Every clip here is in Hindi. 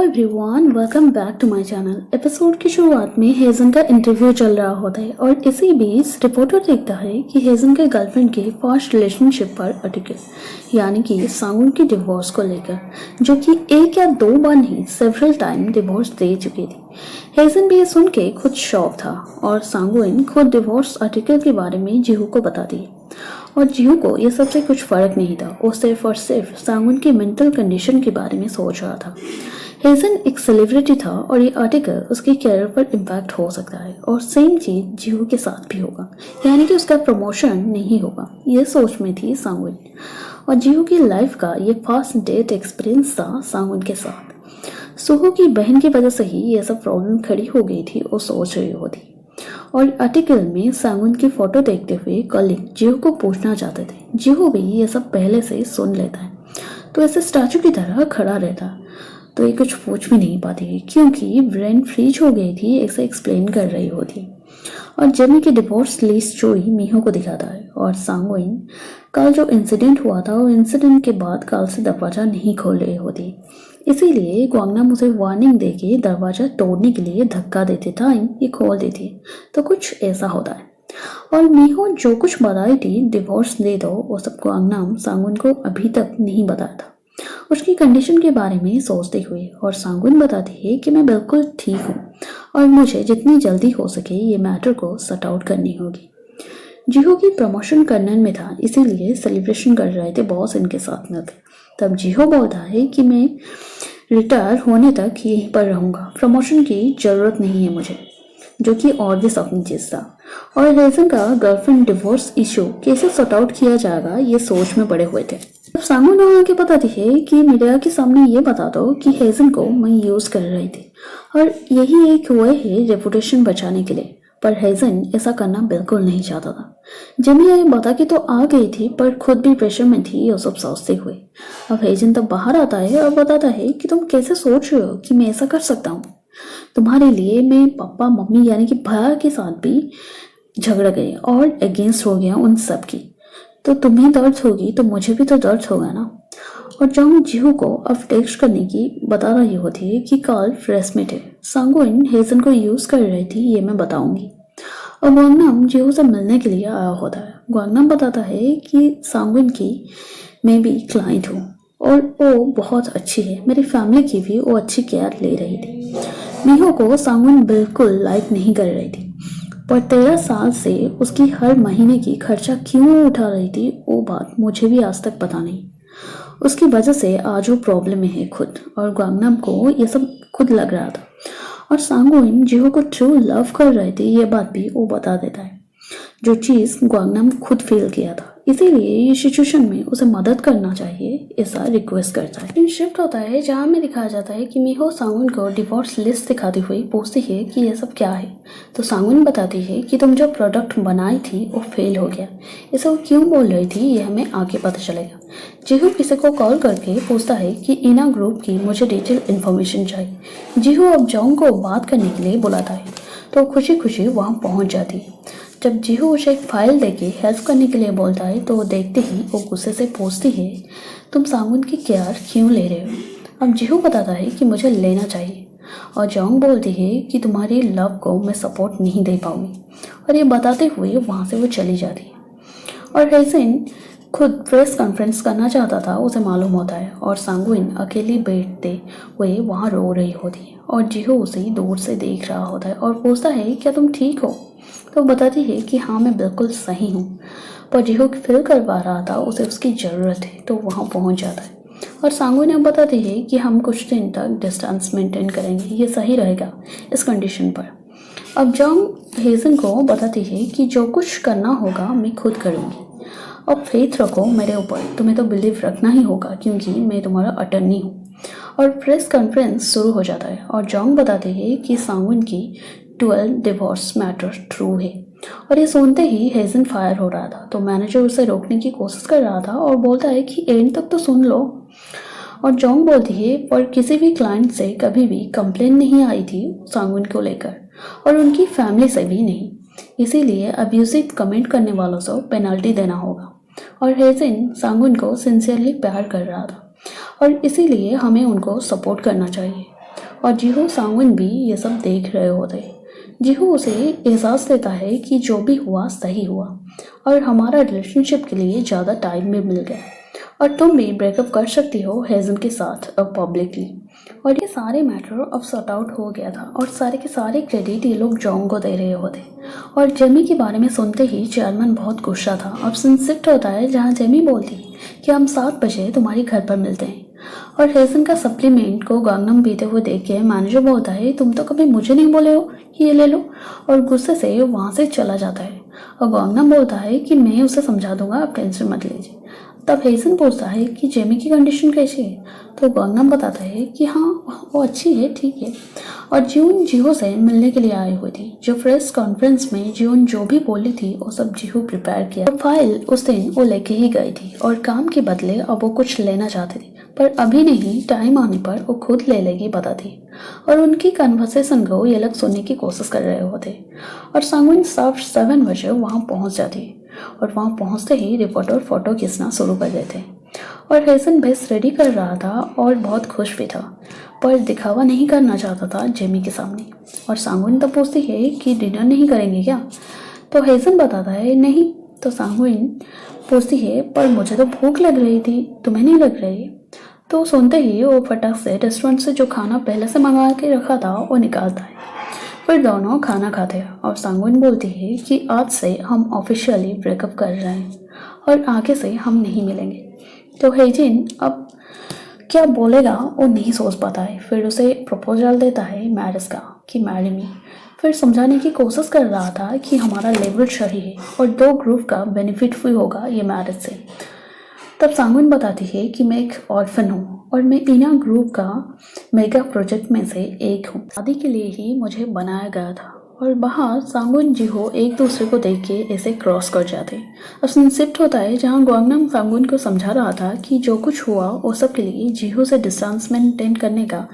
Everyone, welcome back to my channel. Episode की शुरुआत में हेजन का इंटरव्यू चल रहा होता है और इसी बीच रिपोर्टर देखता है कि हेजन के गर्लफ्रेंड के फर्स्ट रिलेशनशिप पर आर्टिकल यानी कि सांगुन की डिवोर्स को लेकर, जो कि एक या दो बार नहीं सेवरल टाइम डिवोर्स दे चुकी थी। हेजन भी ये सुन के खुद शॉक था और सांगुन खुद डिवोर्स आर्टिकल के बारे में जीहू को बता दी और जीहू को ये सबसे कुछ फर्क नहीं था। वो सिर्फ और सिर्फ सांगुन की मेंटल कंडीशन के बारे में सोच रहा था। हेजन एक सेलिब्रिटी था और ये आर्टिकल उसके कैरियर पर इम्पैक्ट हो सकता है और सेम चीज जीहू के साथ भी होगा, यानी कि उसका प्रमोशन नहीं होगा। ये सोच में थी सांगुन और जीहू की लाइफ का ये फर्स्ट डेट एक्सपीरियंस था सांगुन के साथ। सुहू की बहन की वजह से ही ये सब प्रॉब्लम खड़ी हो गई थी, वो सोच रही होती। और आर्टिकल में सांगुन की फोटो देखते हुए कलीग जीहू को पूछना चाहते थे। जीहू भी ये सब पहले से सुन लेता है तो ऐसे स्टैचू की तरह खड़ा रहता, तो ये कुछ पूछ भी नहीं पाती क्योंकि ब्रेन फ्रीज हो गई थी, ऐसे एक्सप्लेन कर रही होती। और जेमी की डिवोर्स लिस्ट चोरी मीहो को दिखाता है और सांगुइन कल जो इंसिडेंट हुआ था वो इंसिडेंट के बाद कल से दरवाजा नहीं खोल रही होती, इसीलिए ग्वांगनाम उसे वार्निंग देके दरवाजा तोड़ने के लिए धक्का देते टाइम ये खोल देती। तो कुछ ऐसा होता है और मीहो जो कुछ बताई थी डिवोर्स दे दो, वो सब ग्वांगनाम सांगुन को अभी तक नहीं बताया था उसकी कंडीशन के बारे में सोचते हुए। और सांगुन बताती है कि मैं बिल्कुल ठीक हूँ और मुझे जितनी जल्दी हो सके ये मैटर को सॉर्ट आउट करनी होगी। जीहो की प्रमोशन कन्नन में था, इसीलिए सेलिब्रेशन कर रहे थे बॉस इनके साथ मिलकर। तब जीहो बोलता है कि मैं रिटायर होने तक यहीं पर रहूँगा, प्रमोशन की ज़रूरत नहीं है मुझे, जो कि और भी शॉकिंग चीज़ था। और हेजन का गर्लफ्रेंड डिवोर्स इशू कैसे सॉर्ट आउट किया जाएगा ये सोच में पड़े हुए थे। अब सांगुन आके बताती है कि मीडिया के सामने ये बता दो कि हेजन को मैं यूज़ कर रही थी और यही एक हुए है रेपुटेशन बचाने के लिए। पर हेजन ऐसा करना बिल्कुल नहीं चाहता था। जेमी ये बता के तो आ गई थी पर खुद भी प्रेशर में थी ये सब सोचते हुए। अब हेजन तब बाहर आता है और बताता है कि तुम कैसे सोच रहे हो कि मैं ऐसा कर सकता हूँ। तुम्हारे लिए मैं पापा मम्मी यानी कि भैया के साथ भी झगड़ गई और अगेंस्ट हो गया उन सब की, तो तुम्हें दर्द होगी तो मुझे भी तो दर्द होगा ना। और जंग जीहू को अब टेक्स्ट करने की बता रही होती है कि कल फ्रेश मीट है, सांगुइन हेजन को यूज़ कर रही थी ये मैं बताऊंगी। और ग्वांगनाम जीहू से मिलने के लिए आया होता है। ग्वांगनाम बताता है कि सांगुइन की मैं भी क्लाइंट हूँ और वो बहुत अच्छी है, मेरी फैमिली की भी वो अच्छी केयर ले रही थी। मीहो को सांगुइन बिल्कुल लाइक नहीं कर रही थी, पर 13 साल से उसकी हर महीने की खर्चा क्यों उठा रही थी वो बात मुझे भी आज तक पता नहीं। उसकी वजह से आज वो प्रॉब्लम में है खुद, और ग्वांगनाम को ये सब खुद लग रहा था। और सांगुइन जीहो को ट्रू लव कर रहे थे ये बात भी वो बता देता है, जो चीज़ ग्वांगनाम खुद फील किया था। इसीलिए ये सिचुएशन में उसे मदद करना चाहिए ऐसा रिक्वेस्ट करता है। फिर शिफ्ट होता है जहाँ में दिखाया जाता है कि मीहो सांगुन को डिवोर्स लिस्ट दिखाती हुई पूछती है कि ये सब क्या है। तो सांगुन बताती है कि तुम जो प्रोडक्ट बनाई थी वो फेल हो गया, इसे वो क्यों बोल रही थी ये हमें आगे पता चलेगा। जीहू किसी को कॉल करके पूछता है कि इना ग्रुप की मुझे डिटेल इन्फॉर्मेशन चाहिए। जीहू अब जॉन्ग को बात करने के लिए बुलाता है तो खुशी खुशी वहाँ पहुँच जाती है। जब जीहू उसे एक फाइल देके हेल्प करने के लिए बोलता है तो वो देखते ही वो गुस्से से पूछती है तुम सांगुन की केयर क्यों ले रहे हो। अब जीहू बताता है कि मुझे लेना चाहिए और जॉन्ग बोलती है कि तुम्हारी लव को मैं सपोर्ट नहीं दे पाऊंगी, और ये बताते हुए वहाँ से वो चली जाती है। और हेजन खुद प्रेस कॉन्फ्रेंस करना चाहता था उसे मालूम होता है और सांगुइन अकेली बैठते हुए वहाँ रो रही होती है और जीहू उसे दूर से देख रहा होता है और पूछता है क्या तुम ठीक हो। तो बताती है कि हाँ मैं बिल्कुल सही हूँ, पर जीहू फील करवा रहा था उसे उसकी ज़रूरत है तो वहाँ पहुँच जाता है। और सांगुइन अब बताती है कि हम कुछ दिन तक डिस्टेंस मेंटेन करेंगे, ये सही रहेगा इस कंडीशन पर। अब जॉन्ग हेजन को बताती है कि जो कुछ करना होगा मैं खुद करूँगी, अब फेथ रखो मेरे ऊपर, तुम्हें तो बिलीव रखना ही होगा क्योंकि मैं तुम्हारा अटर्नी हूँ। और प्रेस कॉन्फ्रेंस शुरू हो जाता है और जॉन्ग बताते हैं कि सांगुन की 12 डिवोर्स मैटर ट्रू है। और ये सुनते ही हेजन फायर हो रहा था तो मैनेजर उसे रोकने की कोशिश कर रहा था और बोलता है कि एंड तक तो सुन लो। और जॉन्ग बोलती है पर किसी भी क्लाइंट से कभी भी कंप्लेन नहीं आई थी सांगुन को लेकर और उनकी फैमिली से भी नहीं, इसीलिए अब्यूजिव कमेंट करने वालों को पेनल्टी देना होगा। और हेजन सांगुन को सिंसियरली प्यार कर रहा था और इसीलिए हमें उनको सपोर्ट करना चाहिए। और जीहू सांगविन भी ये सब देख रहे होते। जीहू उसे एहसास देता है कि जो भी हुआ सही हुआ और हमारा रिलेशनशिप के लिए ज़्यादा टाइम भी मिल गया और तुम भी ब्रेकअप कर सकती हो हेजन के साथ अब पब्लिकली। और ये सारे मैटर अब सॉर्ट आउट हो गया था और सारे के सारे क्रेडिट ये लोग जॉन्ग को दे रहे होते। और जेमी के बारे में सुनते ही चेयरमैन बहुत गुस्सा था। अब सीन शिफ्ट होता है जहाँ जेमी बोलती कि हम 7 बजे तुम्हारे घर पर मिलते हैं। और हेजन का सप्लीमेंट को गांगनम पीते हुए देख के मैनेजर बोलता है तुम तो कभी मुझे नहीं बोले हो कि ये ले लो, और गुस्से से वहाँ से चला जाता है। और गांगनम बोलता है कि मैं उसे समझा दूंगा, आप टेंशन मत लीजिए। तब हेजन पूछता है कि जेमी की कंडीशन कैसी है, तो गांगनम बताता है कि हाँ वो अच्छी है, ठीक है। और जीवन जीहो से मिलने के लिए आई हुई थी। जो प्रेस कॉन्फ्रेंस में जीवन जो भी बोली थी वो सब जीहू प्रिपेयर किया। फाइल उस दिन वो लेके ही गई थी और काम के बदले अब वो कुछ लेना चाहती थी, पर अभी नहीं, टाइम आने पर वो खुद ले लेगी पता थी। और उनकी कन्वर्सेशन को ये लोग सुनने की कोशिश कर रहे होते। और सांगविन 7 बजे वहाँ पहुँच जाती और वहाँ पहुँचते ही रिपोर्टर फोटो खींचना शुरू कर देते। और हेजन बेस रेडी कर रहा था और बहुत खुश भी था, पर दिखावा नहीं करना चाहता था जेमी के सामने। और सांगविन तो पूछती है कि डिनर नहीं करेंगे क्या, तो हेजन बताता है नहीं। तो सांगविन पूछती है पर मुझे तो भूख लग रही थी, तुम्हें नहीं लग रही। तो सुनते ही वो फटाक से रेस्टोरेंट से जो खाना पहले से मंगा के रखा था वो निकालता है। फिर दोनों खाना खाते हैं और सांगविन बोलती है कि आज से हम ऑफिशियली ब्रेकअप कर रहे हैं और आगे से हम नहीं मिलेंगे। तो हेजिन अब क्या बोलेगा वो नहीं सोच पाता है। फिर उसे प्रपोजल देता है मैरिज का कि मैरी मी। फिर समझाने की कोशिश कर रहा था कि हमारा लेवल सही है और 2 ग्रुप का बेनिफिट भी होगा ये मैरिज से। तब सांगविन बताती है कि मैं एक ऑर्फन हूँ और मैं इना ग्रुप का मेगा प्रोजेक्ट में से एक हूँ। शादी के लिए ही मुझे बनाया गया था। और बाहर सांगविन जीहो एक दूसरे को देख के ऐसे क्रॉस कर जाते। अब सीन शिफ्ट होता है जहाँ गांगनम सांगविन को समझा रहा था कि जो कुछ हुआ वो सब के लिए जीहो से डिस्टेंस मेंटेन करने का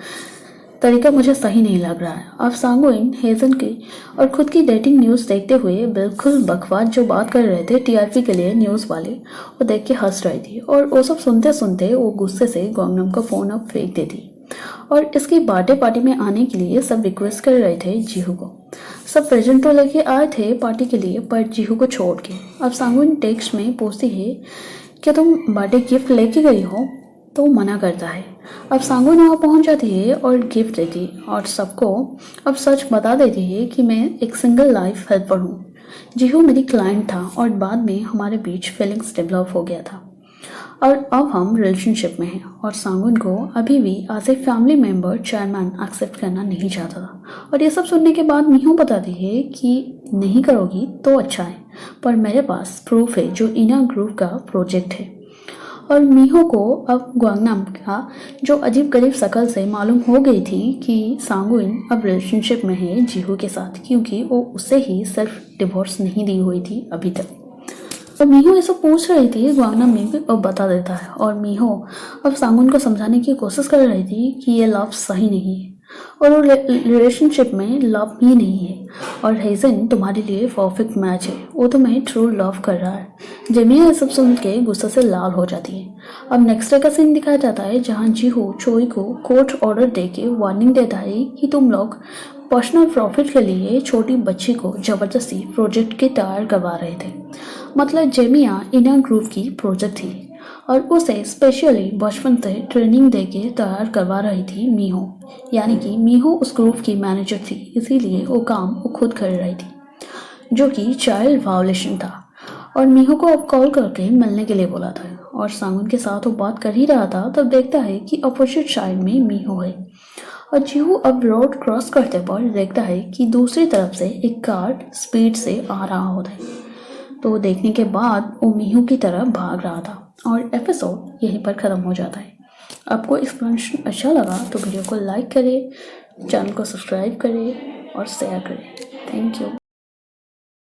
तरीका मुझे सही नहीं लग रहा है। अब सांगविन हेजन की और खुद की डेटिंग न्यूज़ देखते हुए बिल्कुल बकवास जो बात कर रहे थे टीआरपी के लिए न्यूज़ वाले, वो देख के हंस रही थी। और वो सब सुनते सुनते वो गुस्से से गांगनम का फ़ोन अब फेंक देती। और इसकी बर्थडे पार्टी में आने के लिए सब रिक्वेस्ट कर रहे थे जीहू को। सब प्रेजेंट तो लेके आए थे पार्टी के लिए, पर जीहू को छोड़ के। अब सांगविन टेक्स्ट में पूछती है कि तुम बर्थडे गिफ्ट लेके गई हो, तो मना करता है। अब सांगविन वहाँ पहुँच जाती है और गिफ्ट देती और सबको अब सच बता देती है कि मैं एक सिंगल लाइफ हेल्पर हूँ। जीहू मेरी क्लाइंट था और बाद में हमारे बीच फीलिंग्स डेवलप हो गया था और अब हम रिलेशनशिप में हैं। और सांगविन को अभी भी as a family member chairman accept करना नहीं चाहता था। और ये सब सुनने के बाद मीहू बताती है कि नहीं करोगी तो अच्छा है, पर मेरे पास प्रूफ है जो इना ग्रुप का प्रोजेक्ट है। और मीहो को अब गांगनम का जो अजीब गरीब शक्ल से मालूम हो गई थी कि सांगविन अब रिलेशनशिप में है जीहू के साथ, क्योंकि वो उससे ही सेल्फ डिवोर्स नहीं दी हुई थी अभी तक। तो मीहो ये सब पूछ रही थी, गांगनम में भी अब बता देता है। और मीहो अब सांगविन को समझाने की कोशिश कर रही थी कि ये लव सही नहीं है और वो रिलेशनशिप में लव ही नहीं है। और हेजन तुम्हारे लिए परफेक्ट मैच है, वो तुम्हें ट्रू लव कर रहा है। जेमिया ये सब सुन के गुस्से से लाल हो जाती है। अब नेक्स्ट डे का सीन दिखाया जाता है जहाँ जीहू चोई को कोर्ट ऑर्डर दे के वार्निंग देता है कि तुम लोग पर्सनल प्रॉफिट के लिए छोटी बच्ची को जबरदस्ती प्रोजेक्ट के तैयार करवा रहे थे। मतलब जेमिया इना ग्रुप की प्रोजेक्ट थी और उसे स्पेशली बचपन से ट्रेनिंग देके तैयार करवा रही थी मीहो। यानी कि मीहो उस ग्रुप की मैनेजर थी, इसीलिए वो काम वो खुद कर रही थी, जो कि चाइल्ड वायोलेशन था। और मीहो को अब कॉल करके मिलने के लिए बोला था। और सांगविन के साथ वो बात कर ही रहा था तब देखता है कि अपोजिट साइड में मीहो है। और जीहू अब रोड क्रॉस करते पर देखता है कि दूसरी तरफ से एक कार स्पीड से आ रहा होता है। तो देखने के बाद वो मीहू की तरफ भाग रहा था और एपिसोड यहीं पर ख़त्म हो जाता है। आपको एक्सप्लेनेशन अच्छा लगा तो वीडियो को लाइक करें, चैनल को सब्सक्राइब करें और शेयर करें। Thank you.